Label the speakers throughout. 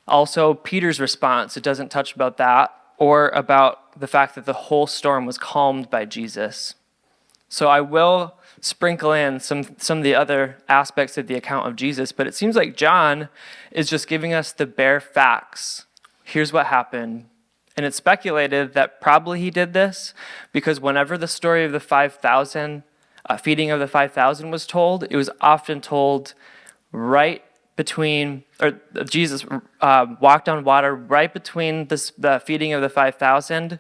Speaker 1: Also, Peter's response, it doesn't touch about that, or about the fact that the whole storm was calmed by Jesus. So I will sprinkle in some of the other aspects of the account of Jesus, but it seems like John is just giving us the bare facts. Here's what happened. And it's speculated that probably he did this because whenever the story of the 5,000, feeding of the 5,000 was told, it was often told right between, or Jesus walked on water right between the feeding of the 5,000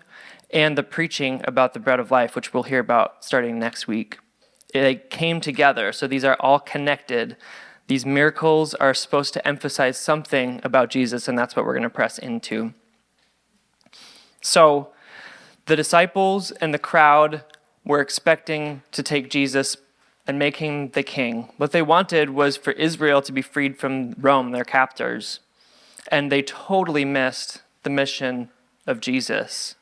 Speaker 1: and the preaching about the bread of life, which we'll hear about starting next week. They came together, so these are all connected. These miracles are supposed to emphasize something about Jesus, and that's what we're going to press into. So the disciples and the crowd were expecting to take Jesus and make him the king. What they wanted was for Israel to be freed from Rome, their captors. And they totally missed the mission of Jesus.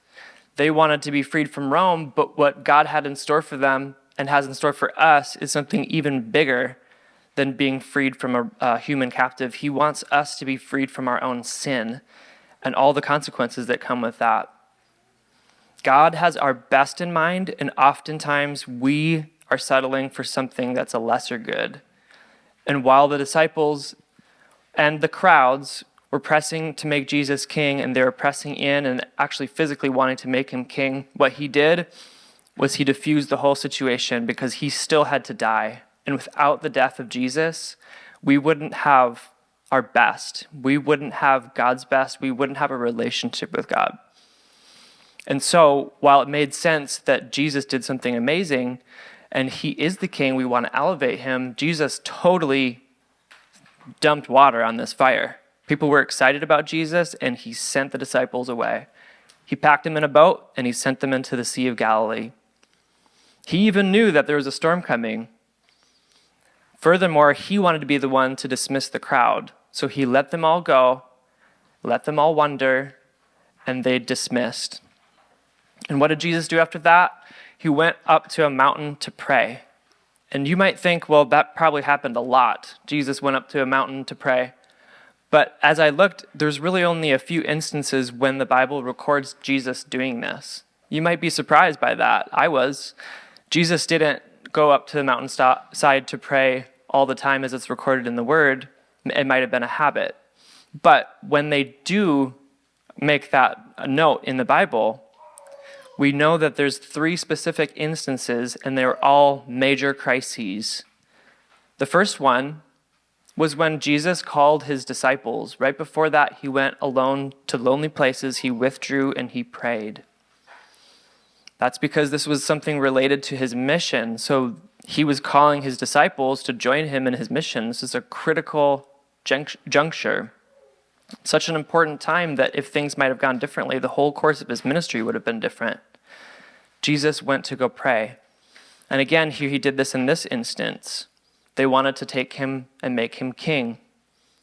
Speaker 1: They wanted to be freed from Rome, but what God had in store for them and has in store for us is something even bigger than being freed from a human captive. He wants us to be freed from our own sin and all the consequences that come with that. God has our best in mind, and oftentimes we are settling for something that's a lesser good. And while the disciples and the crowds were pressing to make Jesus king, and they were pressing in and actually physically wanting to make him king, what he did was he diffused the whole situation because he still had to die. And without the death of Jesus, we wouldn't have our best. We wouldn't have God's best. We wouldn't have a relationship with God. And so, while it made sense that Jesus did something amazing, and he is the king, we want to elevate him, Jesus totally dumped water on this fire. People were excited about Jesus, and he sent the disciples away. He packed them in a boat, and he sent them into the Sea of Galilee. He even knew that there was a storm coming. Furthermore, he wanted to be the one to dismiss the crowd. So he let them all go, let them all wonder, and they dismissed. And what did Jesus do after that? He went up to a mountain to pray. And you might think, well, that probably happened a lot. Jesus went up to a mountain to pray. But as I looked, there's really only a few instances when the Bible records Jesus doing this. You might be surprised by that. I was. Jesus didn't go up to the mountainside to pray all the time as it's recorded in the Word. It might have been a habit. But when they do make that a note in the Bible, we know that there's 3 specific instances, and they're all major crises. The first one was when Jesus called his disciples. Right before that, he went alone to lonely places, he withdrew, and he prayed. That's because this was something related to his mission. So he was calling his disciples to join him in his mission. This is a critical juncture. Such an important time that if things might have gone differently, the whole course of his ministry would have been different. Jesus went to go pray. And again, here he did this in this instance. They wanted to take him and make him king,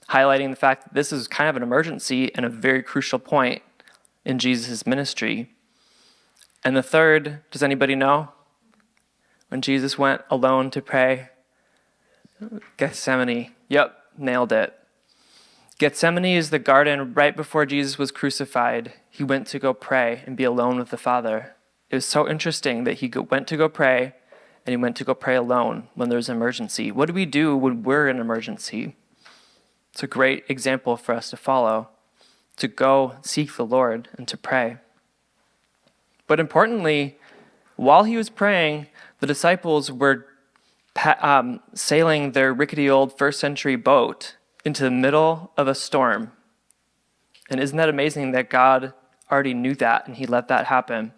Speaker 1: highlighting the fact that this is kind of an emergency and a very crucial point in Jesus' ministry. And the third, does anybody know? When Jesus went alone to pray, Gethsemane. Yep, nailed it. Gethsemane is the garden right before Jesus was crucified. He went to go pray and be alone with the Father. It was so interesting that he went to go pray, and he went to go pray alone when there's an emergency. What do we do when we're in an emergency? It's a great example for us to follow, to go seek the Lord and to pray. But importantly, while he was praying, the disciples were sailing their rickety old first-century boat into the middle of a storm. And isn't that amazing that God already knew that and he let that happen?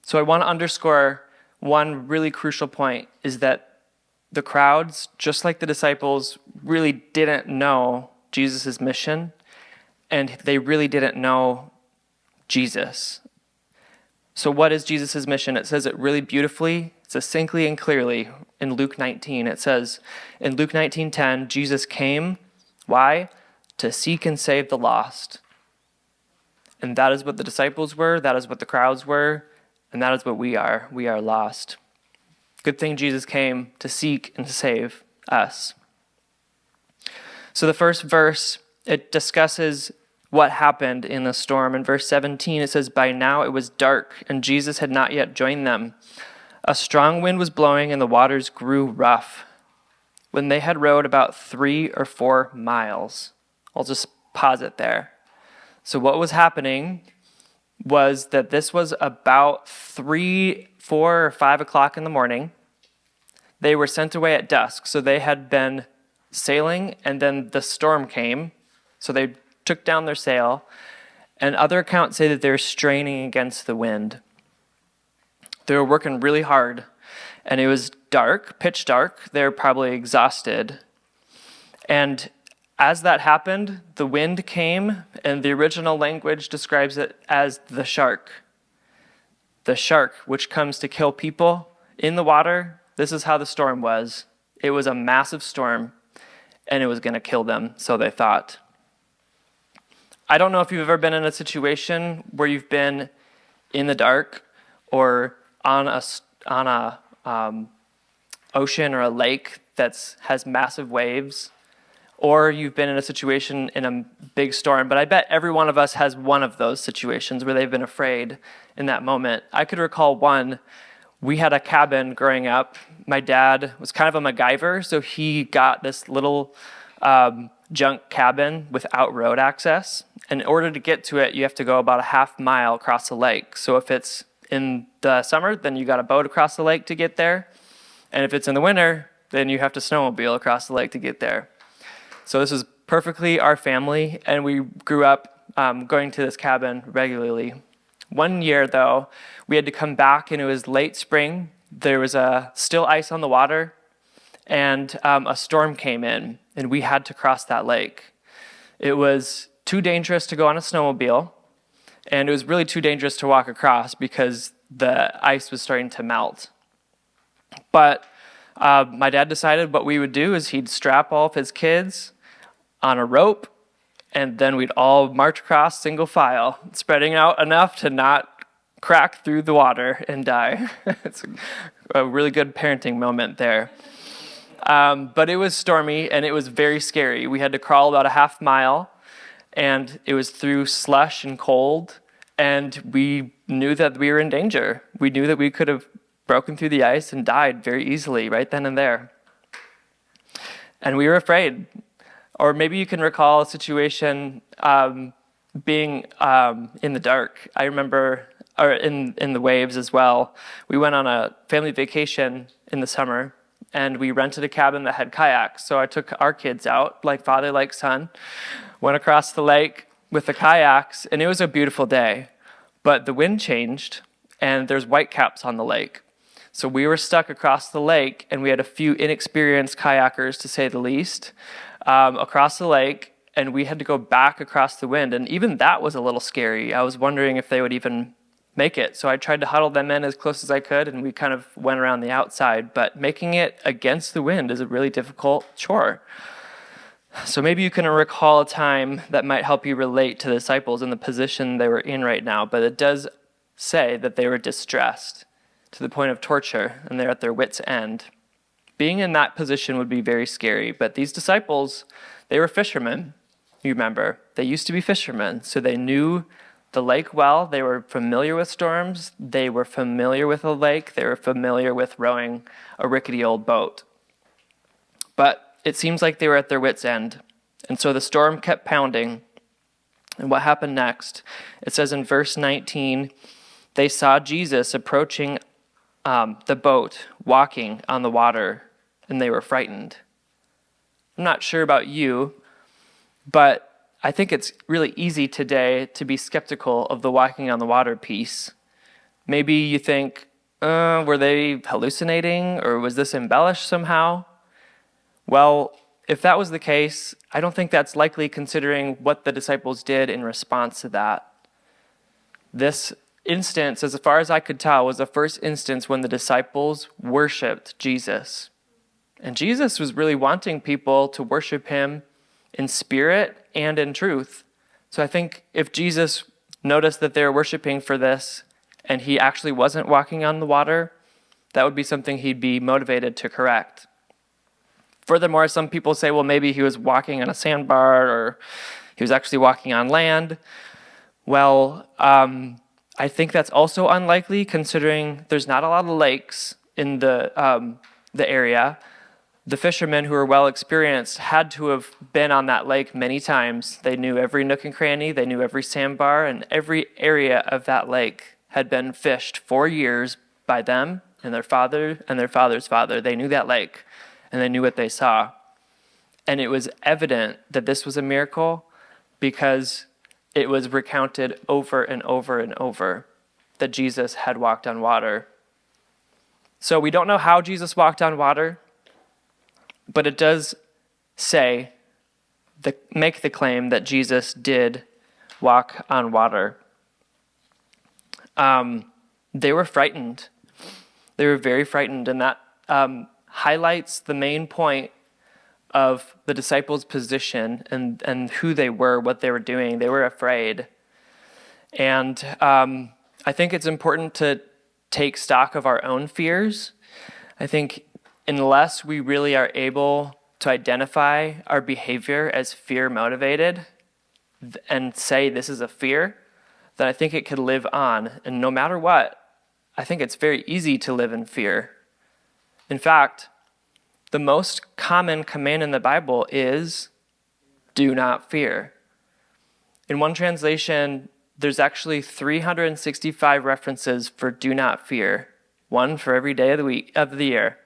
Speaker 1: So I want to underscore one really crucial point is that the crowds, just like the disciples, really didn't know Jesus' mission, and they really didn't know Jesus. So what is Jesus' mission? It says it really beautifully, succinctly, and clearly in Luke 19. It says in Luke 19:10, Jesus came, why? To seek and save the lost. And that is what the disciples were, that is what the crowds were, and that is what we are. We are lost. Good thing Jesus came to seek and to save us. So the first verse it discusses what happened in the storm. In verse 17, it says, "By now it was dark, and Jesus had not yet joined them. A strong wind was blowing, and the waters grew rough. When they had rowed about 3 or 4 miles." I'll just pause it there. So what was happening was that this was about 3, 4, or 5 o'clock in the morning. They were sent away at dusk, so they had been sailing, and then the storm came, so they took down their sail, and other accounts say that they were straining against the wind. They were working really hard, and it was dark, pitch dark. They were probably exhausted. And as that happened, the wind came, and the original language describes it as the shark. The shark, which comes to kill people in the water. This is how the storm was. It was a massive storm, and it was going to kill them, so they thought. I don't know if you've ever been in a situation where you've been in the dark or on a ocean or a lake that has massive waves, or you've been in a situation in a big storm, but I bet every one of us has one of those situations where they've been afraid in that moment. I could recall one. We had a cabin growing up. My dad was kind of a MacGyver, so he got this little junk cabin without road access. And in order to get to it, you have to go about a half mile across the lake. So if it's in the summer, then you got a boat across the lake to get there. And if it's in the winter, then you have to snowmobile across the lake to get there. So this is perfectly our family, and we grew up going to this cabin regularly. One year, though, we had to come back, and it was late spring. There was still ice on the water, and a storm came in, and we had to cross that lake. It was too dangerous to go on a snowmobile, and it was really too dangerous to walk across because the ice was starting to melt. But my dad decided what we would do is he'd strap all of his kids on a rope, and then we'd all march across single file, spreading out enough to not crack through the water and die. It's a really good parenting moment there. But it was stormy, and it was very scary. We had to crawl about a half mile, and it was through slush and cold, and we knew that we were in danger. We knew that we could have broken through the ice and died very easily right then and there. And we were afraid. Or maybe you can recall a situation being in the dark. I remember, or in the waves as well. We went on a family vacation in the summer, and we rented a cabin that had kayaks. So I took our kids out, like father, like son, went across the lake with the kayaks, and it was a beautiful day. But the wind changed, and there's whitecaps on the lake. So we were stuck across the lake, and we had a few inexperienced kayakers, to say the least, across the lake, and we had to go back across the wind. And even that was a little scary. I was wondering if they would even make it. So I tried to huddle them in as close as I could, and we kind of went around the outside. But making it against the wind is a really difficult chore. So maybe you can recall a time that might help you relate to the disciples in the position they were in right now. But it does say that they were distressed to the point of torture, and they're at their wits' end. Being in that position would be very scary, but these disciples, they were fishermen, you remember. They used to be fishermen, so they knew the lake well. They were familiar with storms. They were familiar with a lake. They were familiar with rowing a rickety old boat. But it seems like they were at their wits' end, and so the storm kept pounding. And what happened next? It says in verse 19, they saw Jesus approaching the boat, walking on the water, and they were frightened. I'm not sure about you, but I think it's really easy today to be skeptical of the walking on the water piece. Maybe you think, were they hallucinating, or was this embellished somehow? Well, if that was the case, I don't think that's likely, considering what the disciples did in response to that. This instance, as far as I could tell, was the first instance when the disciples worshiped Jesus. And Jesus was really wanting people to worship him in spirit and in truth. So I think if Jesus noticed that they were worshiping for this, and he actually wasn't walking on the water, that would be something he'd be motivated to correct. Furthermore, some people say, well, maybe he was walking on a sandbar, or He was actually walking on land. Well, I think that's also unlikely considering there's not a lot of lakes in the area. The fishermen who were well experienced had to have been on that lake many times. They knew every nook and cranny, they knew every sandbar, and every area of that lake had been fished for years by them and their father and their father's father. They knew that lake, and they knew what they saw. And it was evident that this was a miracle because it was recounted over and over and over that Jesus had walked on water. So we don't know how Jesus walked on water, but it does make the claim that Jesus did walk on water. They were frightened. They were very frightened, and that highlights the main point of the disciples' position and who they were, what they were doing. They were afraid. And I think it's important to take stock of our own fears. I think unless we really are able to identify our behavior as fear motivated and say this is a fear, then I think it could live on. And no matter what, I think it's very easy to live in fear. In fact, the most common command in the Bible is do not fear. In one translation, there's actually 365 references for do not fear, one for every day of the year.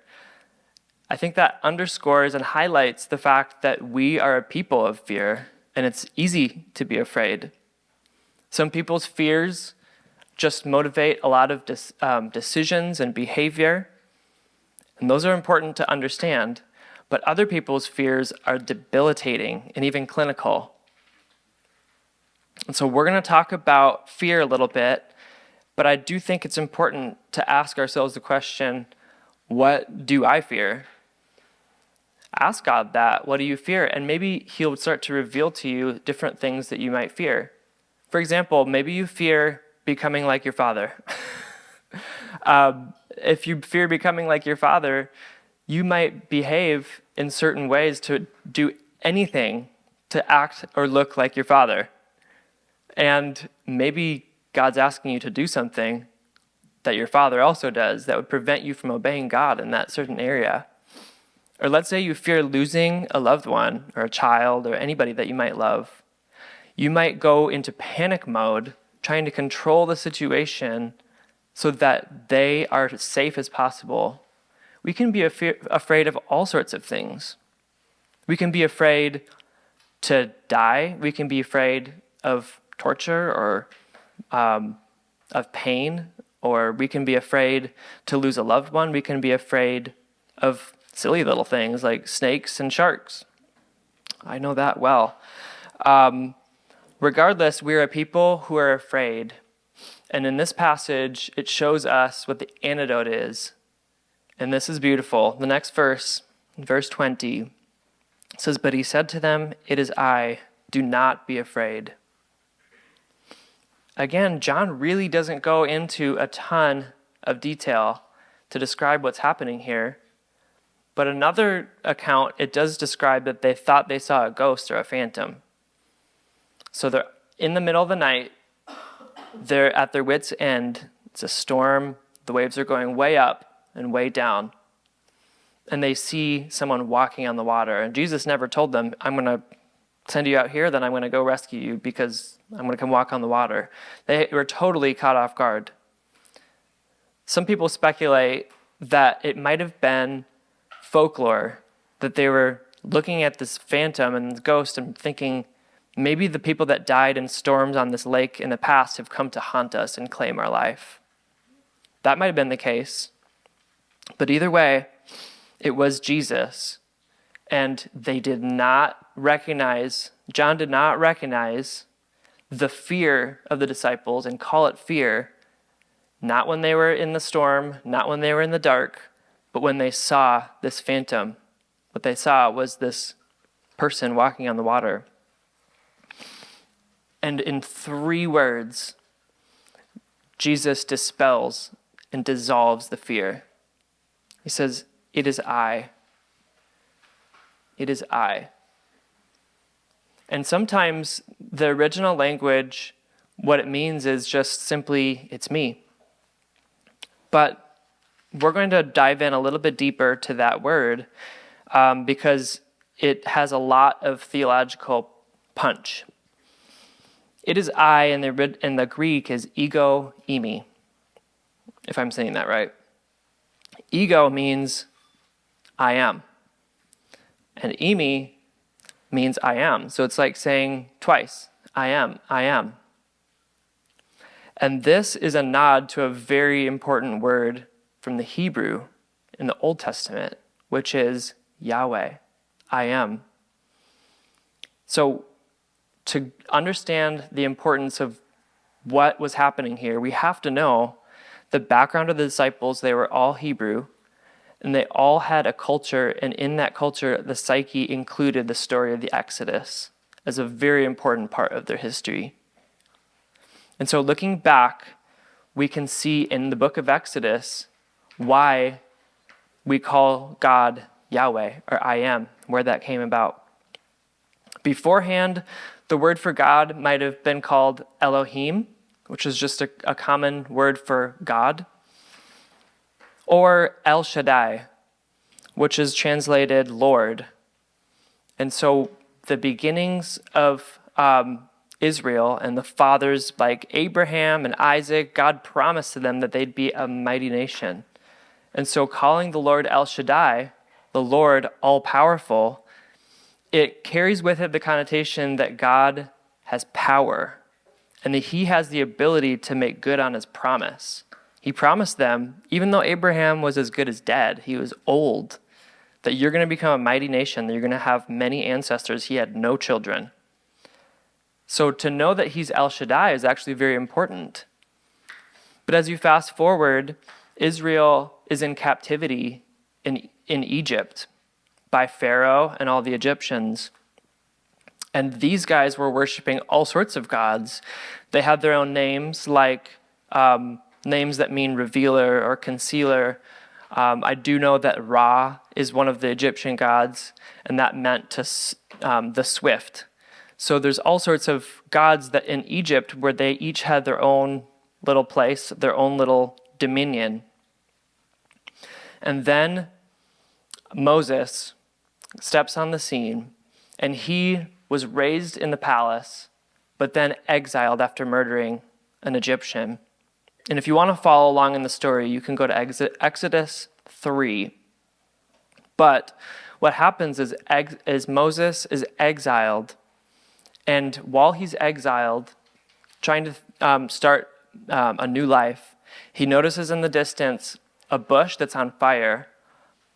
Speaker 1: I think that underscores and highlights the fact that we are a people of fear, and it's easy to be afraid. Some people's fears just motivate a lot of decisions and behavior, and those are important to understand. But other people's fears are debilitating and even clinical. And so we're going to talk about fear a little bit, but I do think it's important to ask ourselves the question, what do I fear? Ask God that. What do you fear? And maybe he'll start to reveal to you different things that you might fear. For example, maybe you fear becoming like your father. If you fear becoming like your father, you might behave in certain ways to do anything to act or look like your father. And maybe God's asking you to do something that your father also does that would prevent you from obeying God in that certain area. Or let's say you fear losing a loved one or a child or anybody that you might love. You might go into panic mode trying to control the situation so that they are as safe as possible. We can be afraid of all sorts of things. We can be afraid to die. We can be afraid of torture or of pain, or we can be afraid to lose a loved one. We can be afraid of silly little things like snakes and sharks. I know that well. Regardless, we're a people who are afraid. And in this passage, it shows us what the antidote is. And this is beautiful. The next verse, verse 20, says, "But he said to them, 'It is I, do not be afraid.'" Again, John really doesn't go into a ton of detail to describe what's happening here. But another account, it does describe that they thought they saw a ghost or a phantom. So they're in the middle of the night. They're at their wits' end. It's a storm. The waves are going way up and way down. And they see someone walking on the water. And Jesus never told them, I'm going to send you out here, then I'm going to go rescue you because I'm going to come walk on the water. They were totally caught off guard. Some people speculate that it might have been folklore, that they were looking at this phantom and this ghost and thinking, maybe the people that died in storms on this lake in the past have come to haunt us and claim our life. That might have been the case. But either way, it was Jesus. And they did not recognize, John did not recognize the fear of the disciples and call it fear, not when they were in the storm, not when they were in the dark, but when they saw this phantom. What they saw was this person walking on the water. And in 3 words, Jesus dispels and dissolves the fear. He says, "It is I. It is I." And sometimes the original language, what it means is just simply, it's me. But we're going to dive in a little bit deeper to that word because it has a lot of theological punch. It is I, and the Greek is ego eimi, if I'm saying that right. Ego means I am, and eimi means I am. So it's like saying twice, I am, I am. And this is a nod to a very important word from the Hebrew in the Old Testament, which is Yahweh, I am. So to understand the importance of what was happening here, we have to know the background of the disciples. They were all Hebrew, and they all had a culture, and in that culture, the psyche included the story of the Exodus as a very important part of their history. And so looking back, we can see in the book of Exodus why we call God Yahweh, or I am, where that came about. Beforehand, the word for God might have been called Elohim, which is just a common word for God, or El Shaddai, which is translated Lord. And so the beginnings of Israel and the fathers like Abraham and Isaac, God promised to them that they'd be a mighty nation. And so calling the Lord El Shaddai, the Lord all-powerful, it carries with it the connotation that God has power and that he has the ability to make good on his promise. He promised them, even though Abraham was as good as dead, he was old, that you're going to become a mighty nation, that you're going to have many ancestors. He had no children. So to know that he's El Shaddai is actually very important. But as you fast forward, Israel is in captivity in Egypt by Pharaoh and all the Egyptians. And these guys were worshiping all sorts of gods. They had their own names, like names that mean revealer or concealer. I do know that Ra is one of the Egyptian gods, and that meant the swift. So there's all sorts of gods that in Egypt where they each had their own little place, their own little dominion. And then Moses steps on the scene, and he was raised in the palace, but then exiled after murdering an Egyptian. And if you want to follow along in the story, you can go to Exodus 3. But what happens is Moses is exiled, and while he's exiled, trying to start a new life, he notices in the distance a bush that's on fire,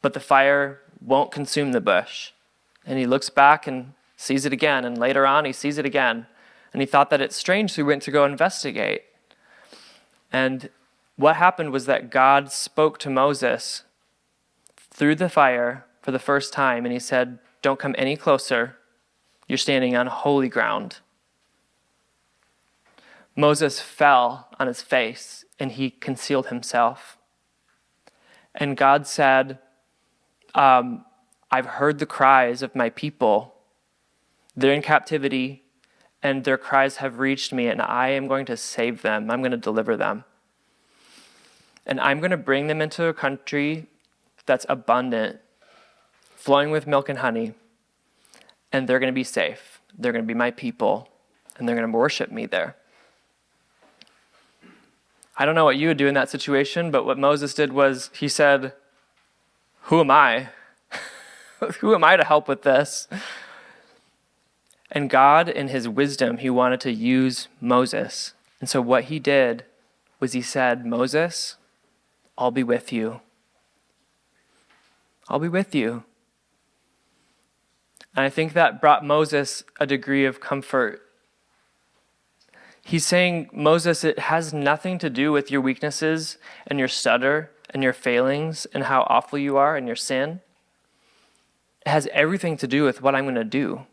Speaker 1: but the fire won't consume the bush. And he looks back and sees it again, and later on he sees it again. And he thought that it's strange, so he went to go investigate. And what happened was that God spoke to Moses through the fire for the first time, and he said, "Don't come any closer. You're standing on holy ground." Moses fell on his face, and he concealed himself. And God said, I've heard the cries of my people. They're in captivity, and their cries have reached me, and I am going to save them. I'm going to deliver them. And I'm going to bring them into a country that's abundant, flowing with milk and honey, and they're going to be safe. They're going to be my people, and they're going to worship me there. I don't know what you would do in that situation, but what Moses did was he said, "Who am I? Who am I to help with this?" And God, in his wisdom, he wanted to use Moses. And so what he did was he said, "Moses, I'll be with you. I'll be with you." And I think that brought Moses a degree of comfort. He's saying, Moses, it has nothing to do with your weaknesses and your stutter and your failings and how awful you are and your sin. It has everything to do with what I'm going to do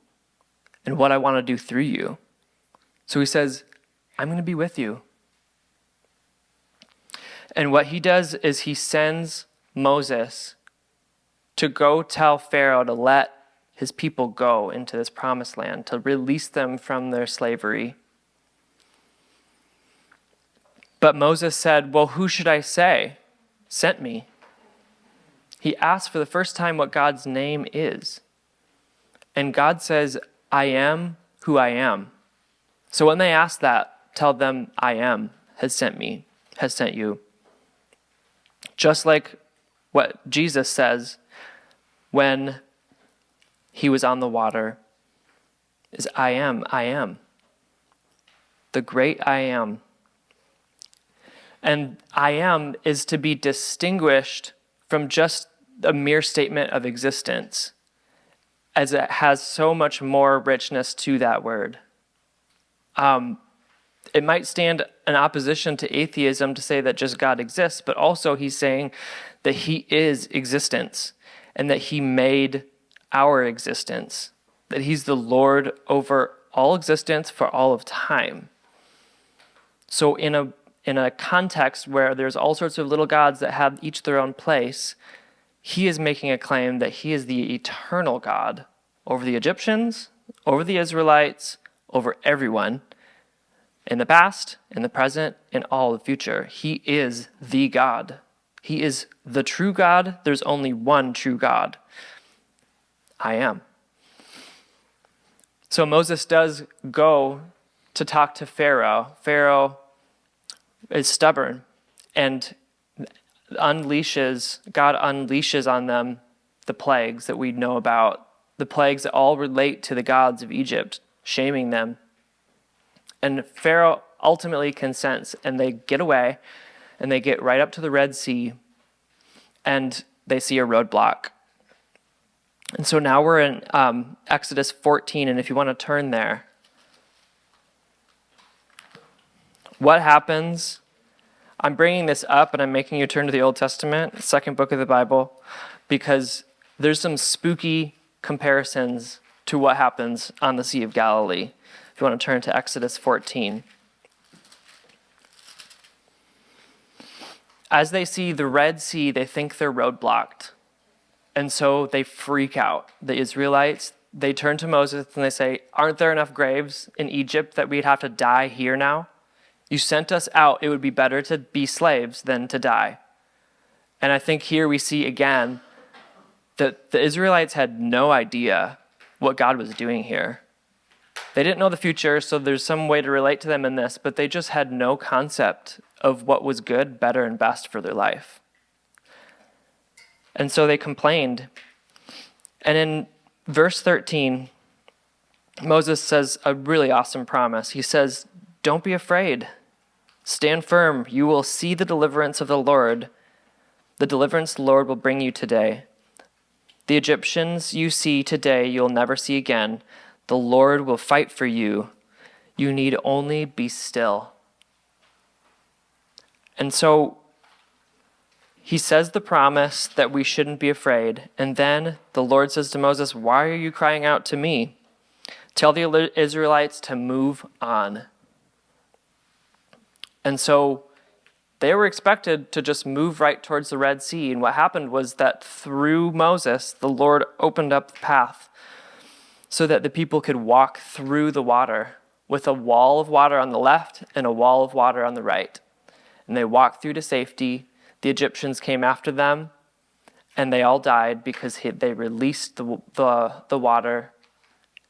Speaker 1: and what I want to do through you. So he says, I'm going to be with you. And what he does is he sends Moses to go tell Pharaoh to let his people go into this promised land, to release them from their slavery. But Moses said, well, who should I say sent me? He asked for the first time what God's name is. And God says, I am who I am. So when they ask that, tell them, I am has sent me, has sent you. Just like what Jesus says when he was on the water, is I am. The great I am. And I am is to be distinguished from just a mere statement of existence, as it has so much more richness to that word. It might stand in opposition to atheism to say that just God exists, but also he's saying that he is existence and that he made our existence, that he's the Lord over all existence for all of time. So in a context where there's all sorts of little gods that have each their own place, he is making a claim that he is the eternal God over the Egyptians, over the Israelites, over everyone, in the past, in the present, in all the future. He is the God. He is the true God. There's only one true God. I am. So Moses does go to talk to Pharaoh. Pharaoh is stubborn and God unleashes on them the plagues that we know about, the plagues that all relate to the gods of Egypt, shaming them. And Pharaoh ultimately consents, and they get away, and they get right up to the Red Sea, and they see a roadblock. And so now we're in Exodus 14, and if you want to turn there, what happens? I'm bringing this up, and I'm making you turn to the Old Testament, second book of the Bible, because there's some spooky comparisons to what happens on the Sea of Galilee. If you want to turn to Exodus 14. As they see the Red Sea, they think they're roadblocked. And so they freak out. The Israelites, they turn to Moses and they say, aren't there enough graves in Egypt that we'd have to die here now? You sent us out. It would be better to be slaves than to die. And I think here we see again that the Israelites had no idea what God was doing here. They didn't know the future, so there's some way to relate to them in this, but they just had no concept of what was good, better, and best for their life. And so they complained. And in verse 13, Moses says a really awesome promise. He says, don't be afraid. Stand firm. You will see the deliverance of the Lord. The deliverance the Lord will bring you today. The Egyptians you see today, you'll never see again. The Lord will fight for you. You need only be still. And so he says the promise that we shouldn't be afraid. And then the Lord says to Moses, why are you crying out to me? Tell the Israelites to move on. And so they were expected to just move right towards the Red Sea. And what happened was that through Moses, the Lord opened up the path so that the people could walk through the water with a wall of water on the left and a wall of water on the right. And they walked through to safety. The Egyptians came after them, and they all died because they released the water.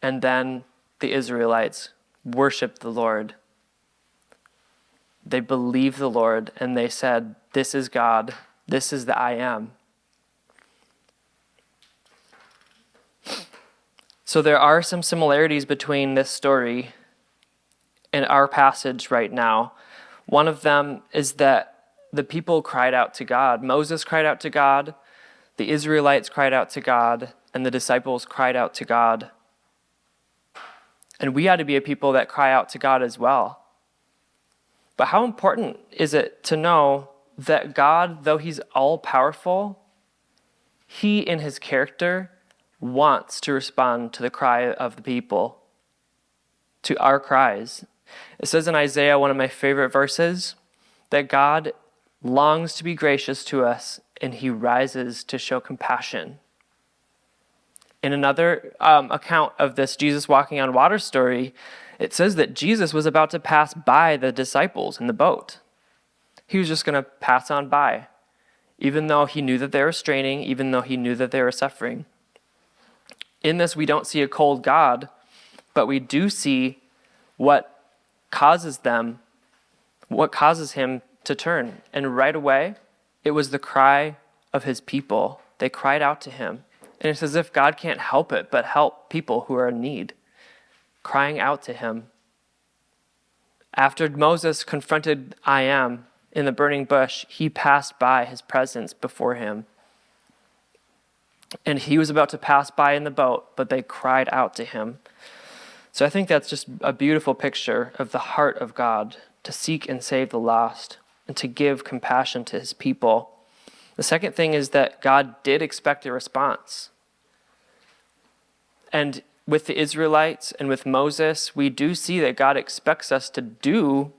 Speaker 1: And then the Israelites worshiped the Lord. They believed the Lord, and they said, this is God. This is the I am. So there are some similarities between this story and our passage right now. One of them is that the people cried out to God. Moses cried out to God, the Israelites cried out to God, and the disciples cried out to God. And we ought to be a people that cry out to God as well. But how important is it to know that God, though he's all-powerful, he in his character wants to respond to the cry of the people, to our cries. It says in Isaiah, one of my favorite verses, that God longs to be gracious to us and he rises to show compassion. In another account of this Jesus walking on water story, it says that Jesus was about to pass by the disciples in the boat. He was just going to pass on by, even though he knew that they were straining, even though he knew that they were suffering. In this, we don't see a cold God, but we do see what causes him to turn. And right away, it was the cry of his people. They cried out to him. And it's as if God can't help it but help people who are in need, crying out to him. After Moses confronted I am in the burning bush, he passed by his presence before him. And he was about to pass by in the boat, but they cried out to him. So I think that's just a beautiful picture of the heart of God, to seek and save the lost and to give compassion to his people. The second thing is that God did expect a response. And with the Israelites and with Moses, we do see that God expects us to do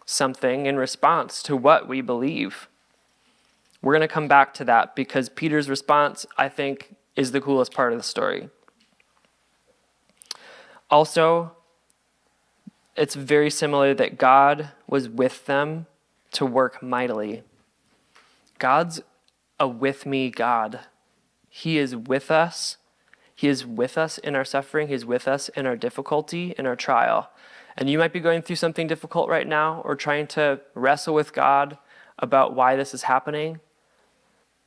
Speaker 1: something in response to what we believe. We're going to come back to that because Peter's response, I think, is the coolest part of the story. Also, it's very similar that God was with them to work mightily. God's a with me God. He is with us. He is with us in our suffering. He's with us in our difficulty, in our trial. And you might be going through something difficult right now or trying to wrestle with God about why this is happening.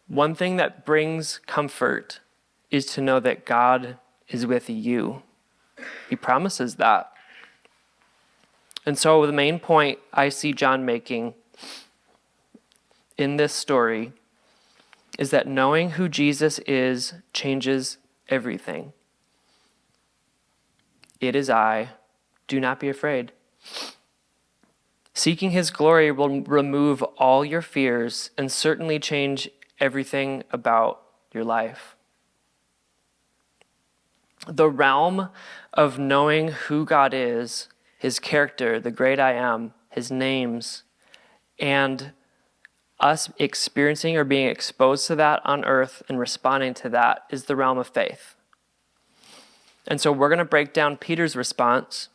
Speaker 1: One thing that brings comfort is to know that God is with you. He promises that. And so the main point I see John making in this story is that knowing who Jesus is changes everything. It is I. Do not be afraid. Seeking his glory will remove all your fears and certainly change everything about your life. The realm of knowing who God is, his character, the great I am, his names, and us experiencing or being exposed to that on earth and responding to that is the realm of faith. And so we're going to break down Peter's response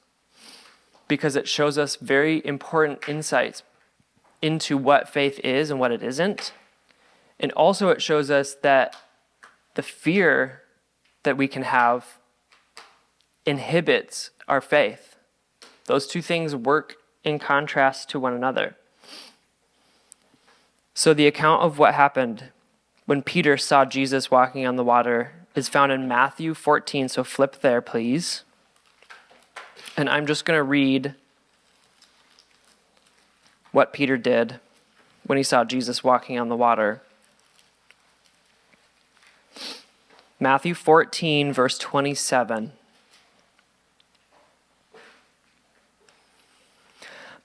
Speaker 1: because it shows us very important insights into what faith is and what it isn't. And also it shows us that the fear that we can have inhibits our faith. Those two things work in contrast to one another. So the account of what happened when Peter saw Jesus walking on the water is found in Matthew 14. So flip there, please. And I'm just going to read what Peter did when he saw Jesus walking on the water. Matthew 14, verse 27.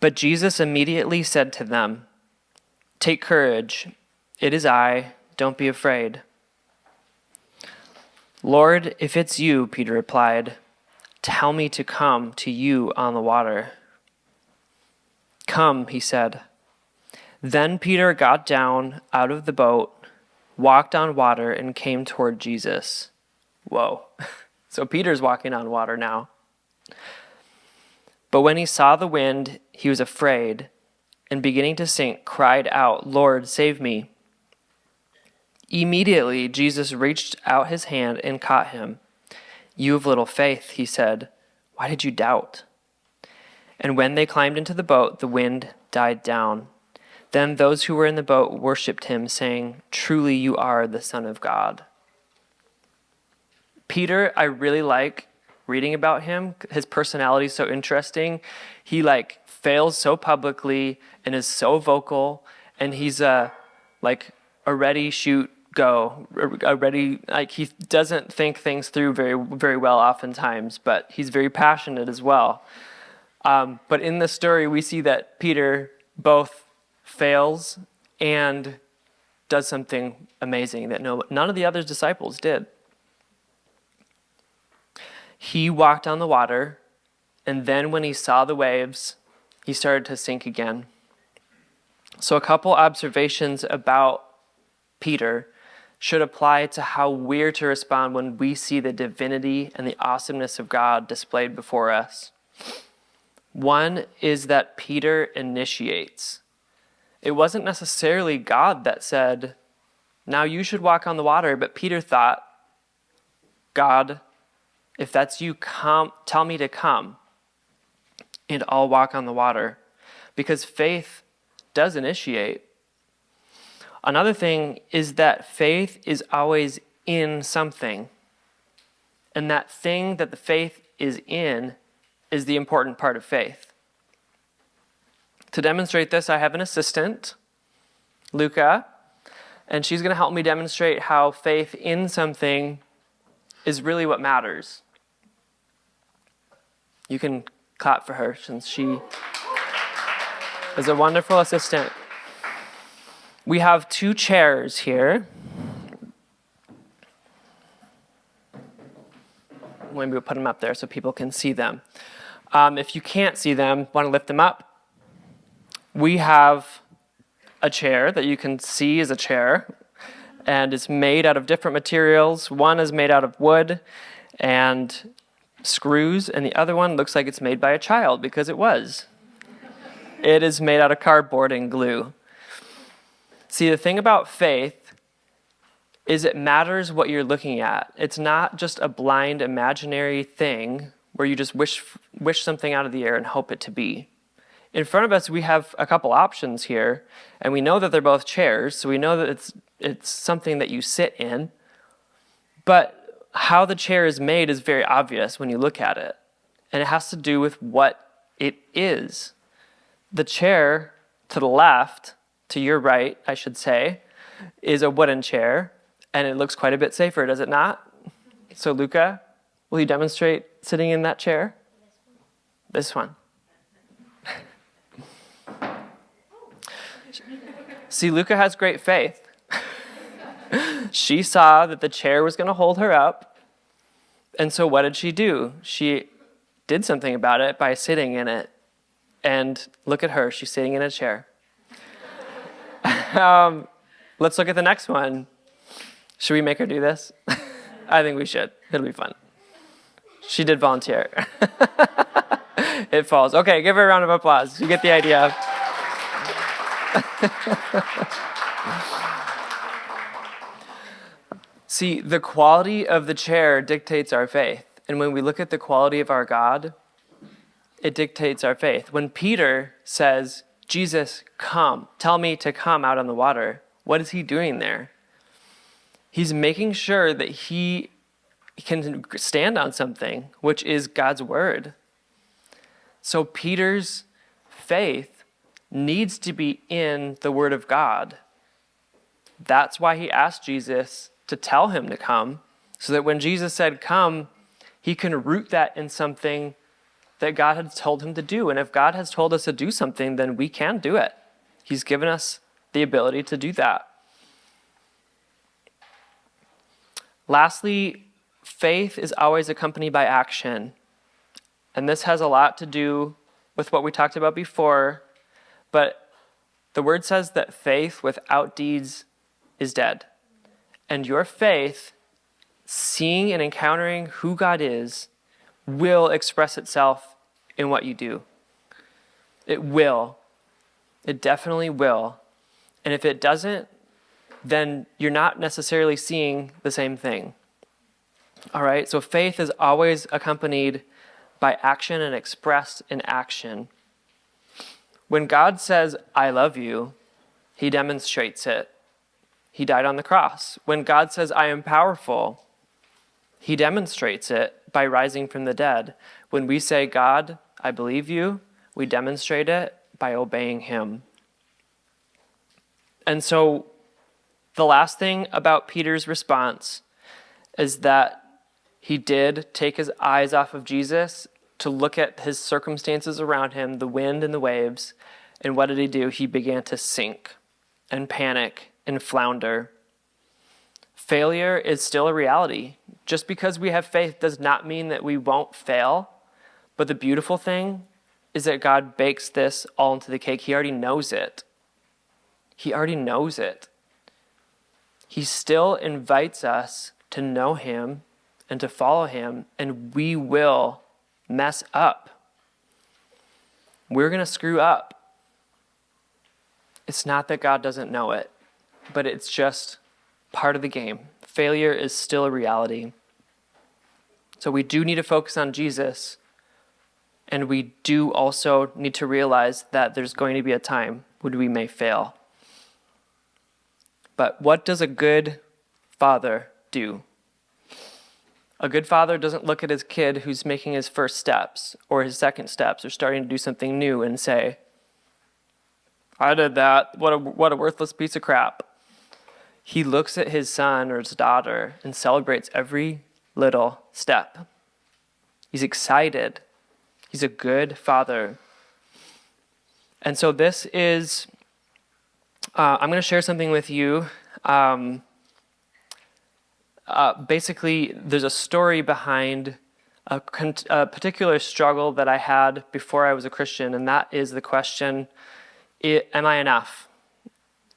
Speaker 1: But Jesus immediately said to them, "Take courage, it is I, don't be afraid." "Lord, if it's you," Peter replied, "tell me to come to you on the water." "Come," he said. Then Peter got down out of the boat, walked on water, and came toward Jesus. Whoa. So Peter's walking on water now. But when he saw the wind, he was afraid, and beginning to sink, cried out, "Lord, save me." Immediately Jesus reached out his hand and caught him. "You of little faith," he said, "why did you doubt?" And when they climbed into the boat, the wind died down. Then those who were in the boat worshipped him, saying, "Truly you are the Son of God." Peter, I really like reading about him. His personality is so interesting. He fails so publicly and is so vocal, and he's a ready, shoot, go. He doesn't think things through very, very well oftentimes, but he's very passionate as well. But in this story, we see that Peter both fails and does something amazing that none of the other disciples did. He walked on the water, and then when he saw the waves, he started to sink again. So a couple observations about Peter should apply to how we're to respond when we see the divinity and the awesomeness of God displayed before us. One is that Peter initiates. It wasn't necessarily God that said, now you should walk on the water, but Peter thought, God, if that's you, come, tell me to come, and I'll walk on the water. Because faith does initiate. Another thing is that faith is always in something. And that thing that the faith is in is the important part of faith. To demonstrate this, I have an assistant, Luca, and she's going to help me demonstrate how faith in something is really what matters. You can clap for her since she is a wonderful assistant. We have 2 chairs here. Maybe we'll put them up there so people can see them. If you can't see them, want to lift them up? We have a chair that you can see is a chair, and it's made out of different materials. One is made out of wood and screws, and the other one looks like it's made by a child, because it was. It is made out of cardboard and glue. See, the thing about faith is it matters what you're looking at. It's not just a blind imaginary thing where you just wish something out of the air and hope it to be. In front of us, we have a couple options here, and we know that they're both chairs, so we know that it's something that you sit in. But how the chair is made is very obvious when you look at it, and it has to do with what it is. The chair to the left, to your right, I should say, is a wooden chair, and it looks quite a bit safer, does it not? So, Luca, will you demonstrate sitting in that chair? This one. See, Luca has great faith. She saw that the chair was going to hold her up, and so what did she do? She did something about it by sitting in it. And look at her, she's sitting in a chair. Let's look at the next one. Should we make her do this? I think we should. It'll be fun. She did volunteer. It falls. Okay, give her a round of applause. You get the idea. See, the quality of the chair dictates our faith. And when we look at the quality of our God, it dictates our faith. When Peter says, Jesus, come, tell me to come out on the water, what is he doing there? He's making sure that he can stand on something, which is God's word. So Peter's faith needs to be in the word of God. That's why he asked Jesus to tell him to come, so that when Jesus said come, he can root that in something that God had told him to do. And if God has told us to do something, then we can do it. He's given us the ability to do that. Lastly, faith is always accompanied by action. And this has a lot to do with what we talked about before, but the word says that faith without deeds is dead. And your faith, seeing and encountering who God is, will express itself in what you do. It will. It definitely will. And if it doesn't, then you're not necessarily seeing the same thing. All right? So faith is always accompanied by action and expressed in action. When God says, I love you, he demonstrates it. He died on the cross. When God says, I am powerful, he demonstrates it by rising from the dead. When we say, God, I believe you, we demonstrate it by obeying him. And so the last thing about Peter's response is that he did take his eyes off of Jesus to look at his circumstances around him, the wind and the waves. And what did he do? He began to sink and panic and flounder. Failure is still a reality. Just because we have faith does not mean that we won't fail. But the beautiful thing is that God bakes this all into the cake. He already knows it. He already knows it. He still invites us to know him and to follow him, and we will mess up. We're going to screw up. It's not that God doesn't know it, but it's just part of the game. Failure is still a reality. So we do need to focus on Jesus, and we do also need to realize that there's going to be a time when we may fail. But what does a good father do? A good father doesn't look at his kid who's making his first steps or his second steps or starting to do something new and say, I did that. What a worthless piece of crap. He looks at his son or his daughter and celebrates every little step. He's excited. He's a good father. And so this is, I'm going to share something with you. Basically, there's a story behind a particular struggle that I had before I was a Christian, and that is the question, am I enough?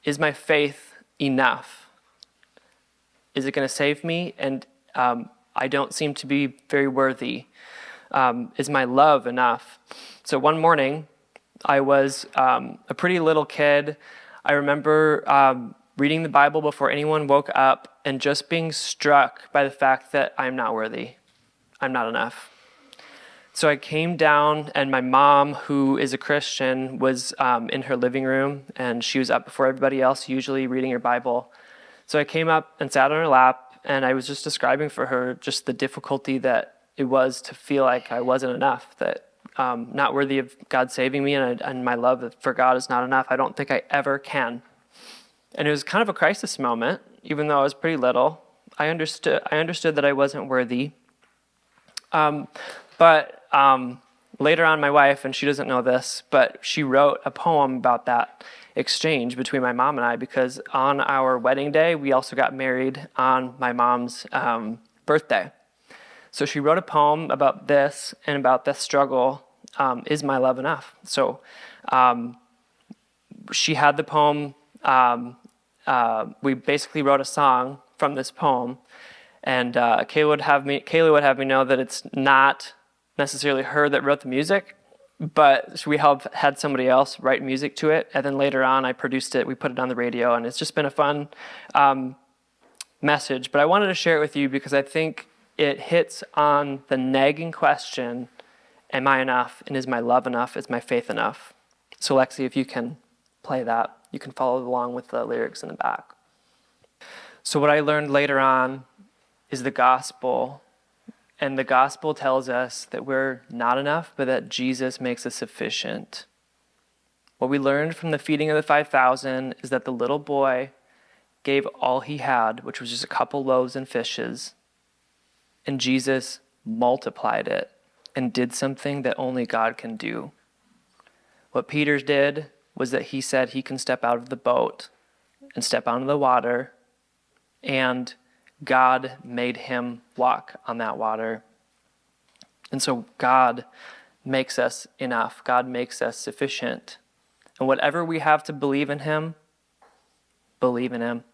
Speaker 1: Is my faith enough? Is it going to save me? And I don't seem to be very worthy. Is my love enough? So one morning, I was a pretty little kid. I remember reading the Bible before anyone woke up and just being struck by the fact that I'm not worthy. I'm not enough. So I came down, and my mom, who is a Christian, was in her living room, and she was up before everybody else, usually reading her Bible. So I came up and sat on her lap, and I was just describing for her just the difficulty that it was to feel like I wasn't enough, that not worthy of God saving me, and my love for God is not enough. I don't think I ever can. And it was kind of a crisis moment, even though I was pretty little. I understood that I wasn't worthy. But later on, my wife, and she doesn't know this, but she wrote a poem about that exchange between my mom and I, because on our wedding day, we also got married on my mom's birthday. So she wrote a poem about this and about this struggle, is my love enough? So she had the poem. We basically wrote a song from this poem, and Kayla would have me know that it's not necessarily her that wrote the music, but we had somebody else write music to it, and then later on I produced it, we put it on the radio, and it's just been a fun message. But I wanted to share it with you because I think it hits on the nagging question, am I enough, and is my love enough, is my faith enough? So Lexi, if you can play that, you can follow along with the lyrics in the back. So what I learned later on is the gospel. And the gospel tells us that we're not enough, but that Jesus makes us sufficient. What we learned from the feeding of the 5,000 is that the little boy gave all he had, which was just a couple loaves and fishes, and Jesus multiplied it and did something that only God can do. What Peter did was that he said he can step out of the boat and step onto the water, and God made him walk on that water. And so God makes us enough. God makes us sufficient. And whatever we have to believe in him, believe in him.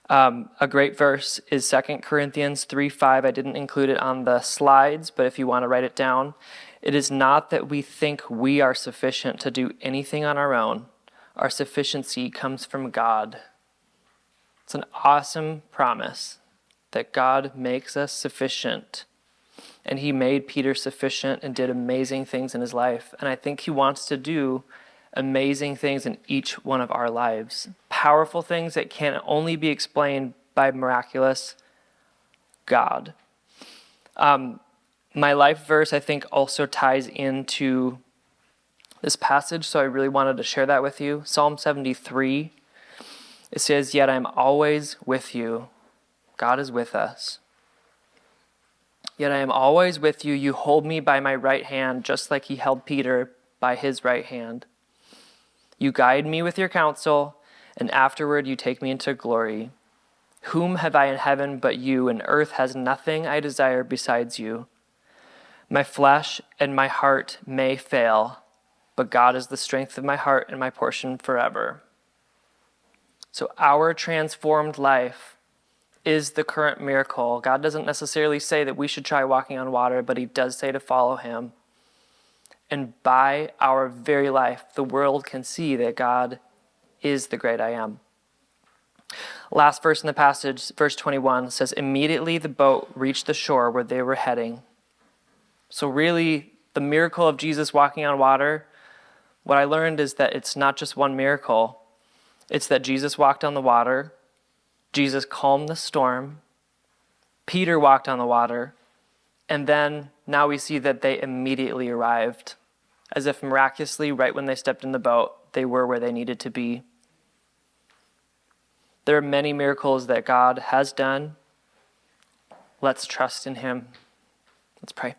Speaker 1: A great verse is 2 Corinthians 3:5. I didn't include it on the slides, but if you want to write it down, it is not that we think we are sufficient to do anything on our own. Our sufficiency comes from God. It's an awesome promise that God makes us sufficient. And he made Peter sufficient and did amazing things in his life. And I think he wants to do amazing things in each one of our lives. Powerful things that can only be explained by miraculous God. My life verse, I think, also ties into this passage, so I really wanted to share that with you. Psalm 73, it says, "Yet I'm always with you." God is with us. "Yet I am always with you. You hold me by my right hand, just like he held Peter by his right hand. You guide me with your counsel, and afterward you take me into glory. Whom have I in heaven but you, and earth has nothing I desire besides you. My flesh and my heart may fail, but God is the strength of my heart and my portion forever." So our transformed life is the current miracle. God doesn't necessarily say that we should try walking on water, but he does say to follow him. And by our very life, the world can see that God is the great I am. Last verse in the passage, verse 21, says, immediately the boat reached the shore where they were heading. So really, the miracle of Jesus walking on water, what I learned is that it's not just one miracle. It's that Jesus walked on the water, Jesus calmed the storm, Peter walked on the water, and then now we see that they immediately arrived. As if miraculously, right when they stepped in the boat, they were where they needed to be. There are many miracles that God has done. Let's trust in him. Let's pray.